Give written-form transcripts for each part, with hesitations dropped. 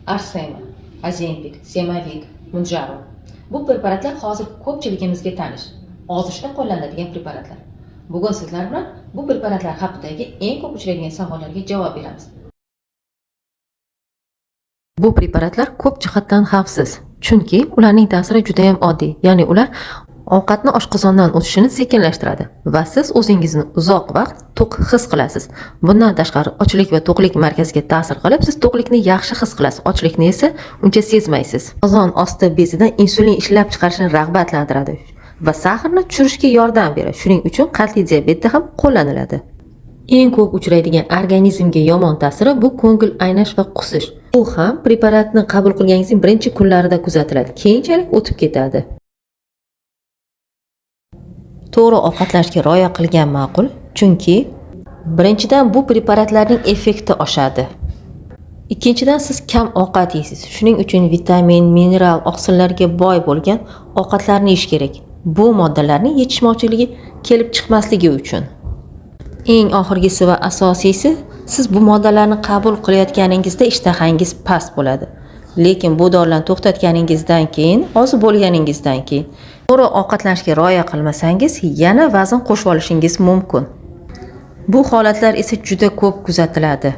Arsema, Ozempic, Semavik, Mounjaro. Bu preparatlar hozir ko'pchiligimizga tanish, ozishda qo'llaniladigan preparatlar. Bugun sizlar bilan bu preparatlar haqidagi eng ko'p uchraydigan savollarga javob beramiz. Bu preparatlar ko'p jihatdan xavfsiz, chunki ularning ta'siri juda ham oddiy, ya'ni ular ovqatni oshqozondan o'tishini sekinlashtiradi va siz o'zingizni uzoq vaqt to'q his qilasiz. Bundan tashqari, ochlik va to'qlik markaziga ta'sir qilib, siz to'qlikni yaxshi his qilasiz, ochlikni esa uncha sezmaysiz. Qozon osti bezidan insulin ishlab chiqarishni rag'batlantiradi va saharni tushirishga yordam beradi. Shuning uchun qandli diabetda ham qo'llaniladi. Eng ko'p uchraydigan organizmga yomon ta'siri bu ko'ngil aynash va qusish. Bu ham preparatni qabul qilganingizning birinchi kunlarida kuzatiladi, keyinchalik o'tib ketadi. To'g'ri ovqatlanishga rioya qilgan ma'qul, chunki birinchidan bu preparatlarning effekti oshadi. Ikkinchidan siz kam ovqat yeysiz. Shuning uchun vitamin, mineral, oqsillarga boy bo'lgan ovqatlarni yeyish kerak. Bu moddalarning yetishmovchiligi kelib chiqmasligi uchun. Eng oxirgisi va asosiysi, siz bu moddalarni qabul qilayotganingizda ishtahangiz past bo'ladi. Lekin bu dorilarni to'xtatganingizdan keyin, ozi bo'lganingizdan keyin to'g'ri ovqatlanishga rioya qilmasangiz, yana vazn qo'shib olishingiz mumkin. Bu holatlar esa juda ko'p kuzatiladi.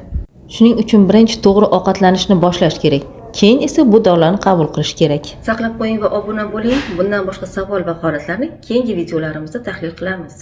Shuning uchun birinchi to'g'ri ovqatlanishni boshlash kerak. Keyin esa bu dorilarni qabul qilish kerak. Saqlab qo'ying va obuna bo'ling. Bundan boshqa savol va holatlarni keyingi videolarimizda tahlil qilamiz.